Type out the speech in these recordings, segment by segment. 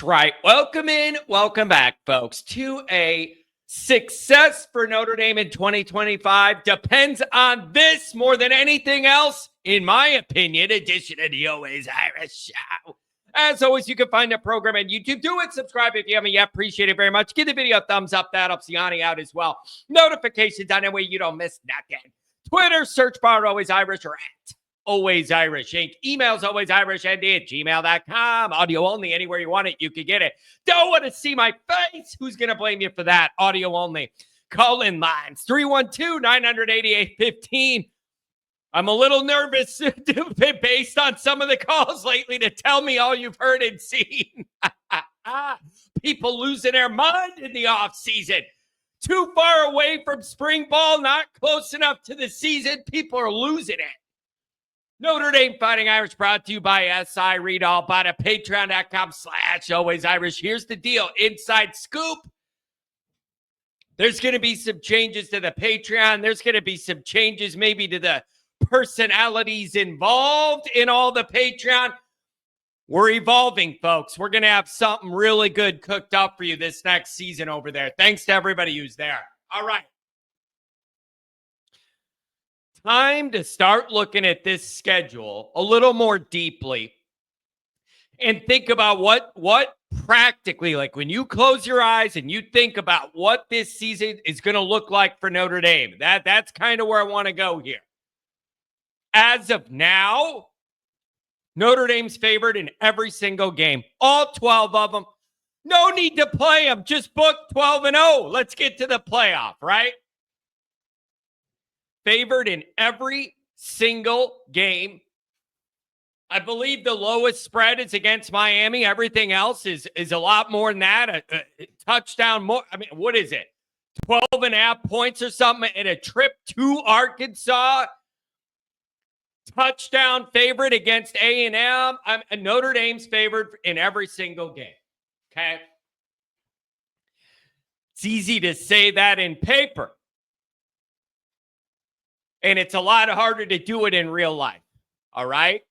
right. Welcome in. Welcome back, folks, to a success for Notre Dame in 2025. Depends on this more than anything else, in my opinion, edition of the Always Irish Show. As always, you can find the program on YouTube. Do it. Subscribe if you haven't yet. Appreciate it very much. Give the video a thumbs up. That helps Yanni out as well. Notifications on that way you don't miss nothing. Twitter, search bar Always Irish or at Always Irish Inc. Emails alwaysirishnd@gmail.com. Audio only. Anywhere you want it, you can get it. Don't want to see my face? Who's going to blame you for that? Audio only. Call-in lines 312-988-15. I'm a little nervous based on some of the calls lately to tell me all you've heard and seen. People losing their mind in the offseason. Too far away from spring ball, not close enough to the season. People are losing it. Notre Dame Fighting Irish brought to you by SI Read All about it. Patreon.com/Always Irish. Here's the deal. Inside scoop. There's going to be some changes to the Patreon. There's going to be some changes maybe to the personalities involved in all the Patreon. We're evolving, folks. We're going to have something really good cooked up for you this next season over there. Thanks to everybody who's there. All right. Time to start looking at this schedule a little more deeply and think about what practically, like when you close your eyes and you think about what this season is going to look like for Notre Dame. That's kind of where I want to go here. As of now, Notre Dame's favored in every single game, all 12 of them. No need to play them. Just book 12-0. Let's get to the playoff, right? Favored in every single game. I believe the lowest spread is against Miami. Everything else is a lot more than that. A touchdown more. I mean, what is it? 12.5 points or something in a trip to Arkansas. Touchdown favorite against A&M. Notre Dame's favored in every single game. Okay? It's easy to say that in paper. And it's a lot harder to do it in real life. All right?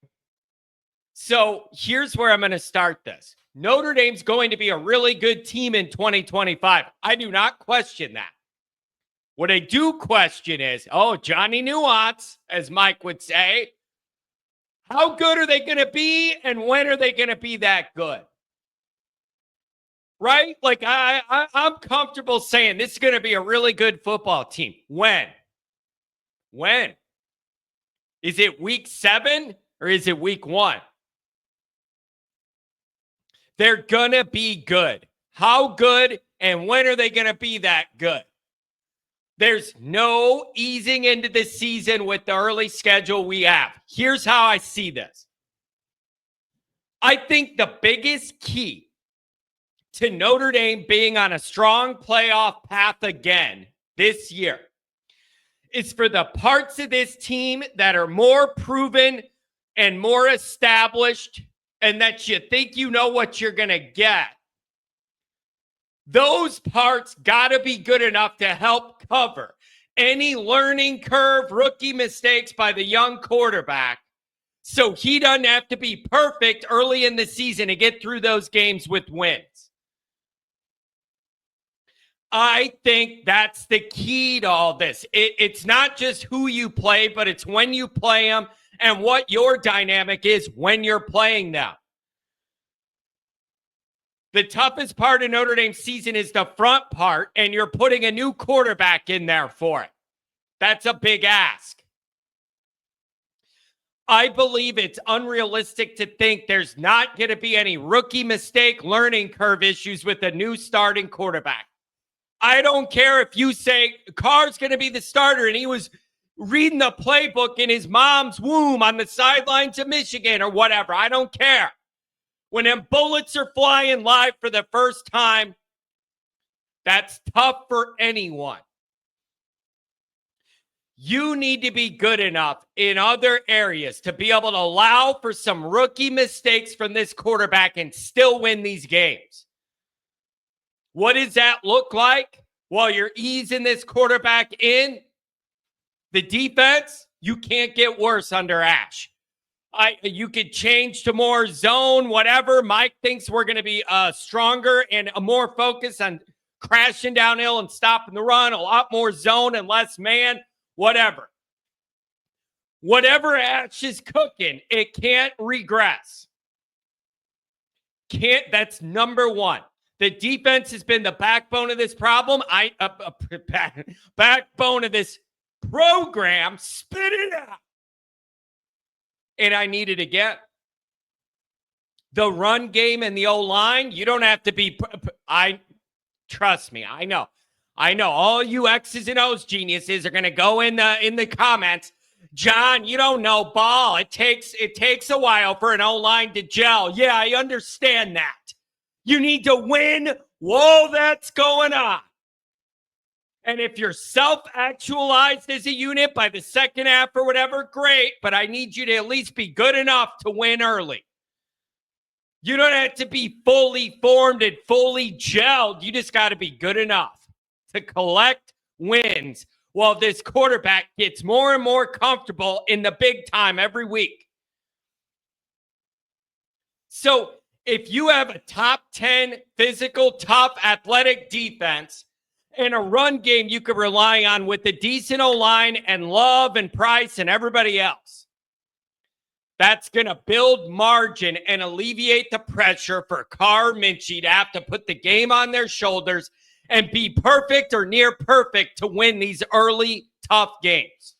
So here's where I'm going to start this. Notre Dame's going to be a really good team in 2025. I do not question that. What I do question is, Johnny Nuance, as Mike would say. How good are they going to be, and when are they going to be that good? Right? Like, I'm comfortable saying this is going to be a really good football team. When? When? Is it week 7 or is it week 1? They're going to be good. How good and when are they going to be that good? There's no easing into the season with the early schedule we have. Here's how I see this. I think the biggest key to Notre Dame being on a strong playoff path again this year is for the parts of this team that are more proven and more established and that you think you know what you're going to get. Those parts got to be good enough to help cover any learning curve, rookie mistakes by the young quarterback, so he doesn't have to be perfect early in the season to get through those games with wins. I think that's the key to all this. It's not just who you play, but it's when you play them and what your dynamic is when you're playing them. The toughest part of Notre Dame's season is the front part, and you're putting a new quarterback in there for it. That's a big ask. I believe it's unrealistic to think there's not going to be any rookie mistake learning curve issues with a new starting quarterback. I don't care if you say Carr's going to be the starter and he was reading the playbook in his mom's womb on the sidelines of Michigan or whatever. I don't care. When them bullets are flying live for the first time, that's tough for anyone. You need to be good enough in other areas to be able to allow for some rookie mistakes from this quarterback and still win these games. What does that look like? While you're easing this quarterback in, the defense, you can't get worse under Ash. You could change to more zone, whatever. Mike thinks we're going to be stronger and more focused on crashing downhill and stopping the run, a lot more zone and less man, whatever. Whatever Ash is cooking, it can't regress. That's number one. The defense has been the backbone of this problem. Backbone of this program. Spit it out. And I need it again. The run game and the O-line, you don't have to be, trust me, I know. All you X's and O's geniuses are going to go in the comments. John, you don't know ball. It takes a while for an O-line to gel. Yeah, I understand that. You need to win. Whoa, that's going on. And if you're self-actualized as a unit by the second half or whatever, great. But I need you to at least be good enough to win early. You don't have to be fully formed and fully gelled. You just got to be good enough to collect wins while this quarterback gets more and more comfortable in the big time every week. So if you have a top 10 physical, tough, athletic defense and a run game you could rely on with a decent O-line and Love and Price and everybody else, that's going to build margin and alleviate the pressure for Carr Minchie to have to put the game on their shoulders and be perfect or near perfect to win these early, tough games.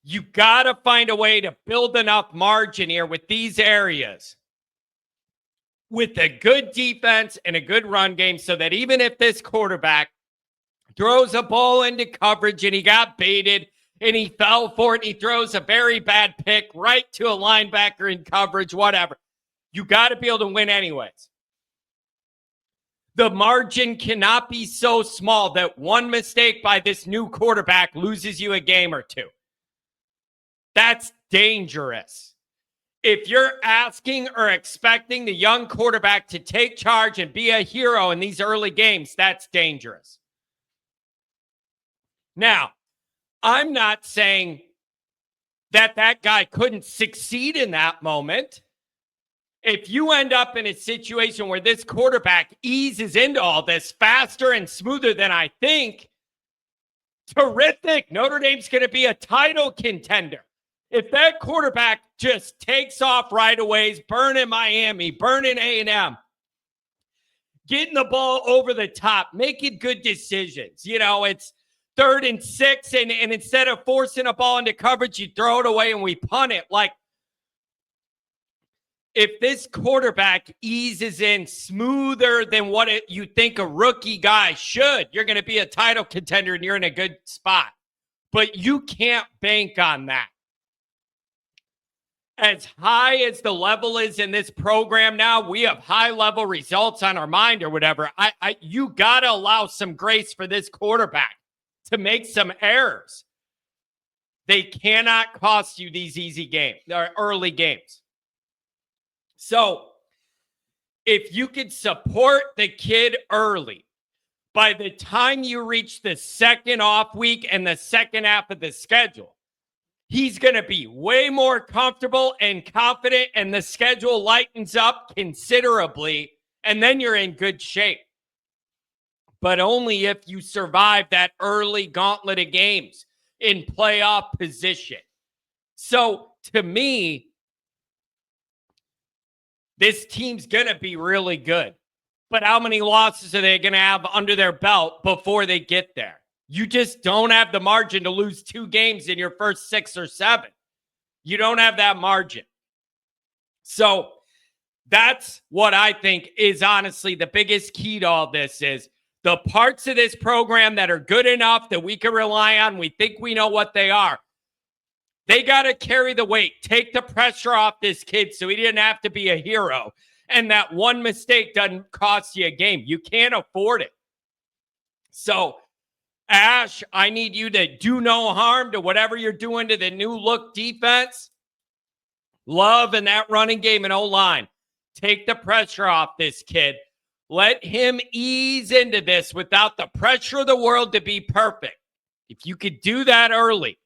You got to find a way to build enough margin here with these areas with a good defense and a good run game so that even if this quarterback throws a ball into coverage and he got baited and he fell for it and he throws a very bad pick right to a linebacker in coverage, whatever, you got to be able to win anyways. The margin cannot be so small that one mistake by this new quarterback loses you a game or two. That's dangerous. If you're asking or expecting the young quarterback to take charge and be a hero in these early games, that's dangerous. Now, I'm not saying that guy couldn't succeed in that moment. If you end up in a situation where this quarterback eases into all this faster and smoother than I think, terrific. Notre Dame's going to be a title contender. If that quarterback just takes off right away, burning Miami, burning A&M, getting the ball over the top, making good decisions. You know, it's 3rd and 6, and instead of forcing a ball into coverage, you throw it away and we punt it. Like, if this quarterback eases in smoother than what you think a rookie guy should, you're going to be a title contender and you're in a good spot. But you can't bank on that. As high as the level is in this program now, we have high-level results on our mind or whatever. You got to allow some grace for this quarterback to make some errors. They cannot cost you these easy games or early games. So if you could support the kid early, by the time you reach the second off week and the second half of the schedule, he's going to be way more comfortable and confident, and the schedule lightens up considerably, and then you're in good shape. But only if you survive that early gauntlet of games in playoff position. So, to me, this team's going to be really good. But how many losses are they going to have under their belt before they get there? You just don't have the margin to lose 2 games in your first 6 or 7. You don't have that margin. So that's what I think is honestly the biggest key to all this is the parts of this program that are good enough that we can rely on. We think we know what they are. They got to carry the weight, take the pressure off this kid so he didn't have to be a hero. And that one mistake doesn't cost you a game. You can't afford it. So, Ash, I need you to do no harm to whatever you're doing to the new look defense. Love in that running game and O-line. Take the pressure off this kid. Let him ease into this without the pressure of the world to be perfect. If you could do that early,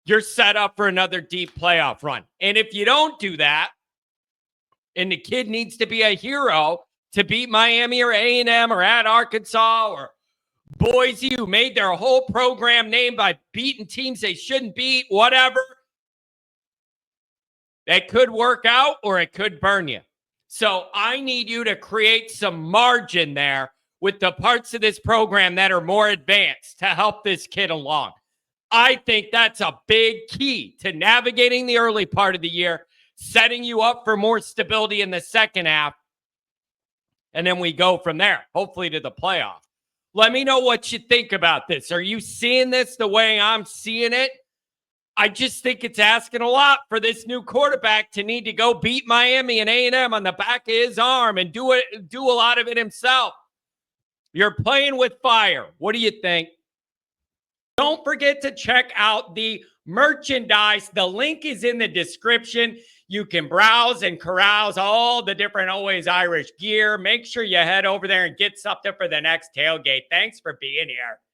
you're set up for another deep playoff run. And if you don't do that, and the kid needs to be a hero to beat Miami or A&M or at Arkansas or Boise, who made their whole program name by beating teams they shouldn't beat, whatever, that could work out or it could burn you. So I need you to create some margin there with the parts of this program that are more advanced to help this kid along. I think that's a big key to navigating the early part of the year, setting you up for more stability in the second half. And then we go from there, hopefully to the playoff. Let me know what you think about this. Are you seeing this the way I'm seeing it? I just think it's asking a lot for this new quarterback to need to go beat Miami and A&M on the back of his arm and do a lot of it himself. You're playing with fire. What do you think? Don't forget to check out the merchandise. The link is in the description. You can browse and carouse all the different Always Irish gear. Make sure you head over there and get something for the next tailgate. Thanks for being here.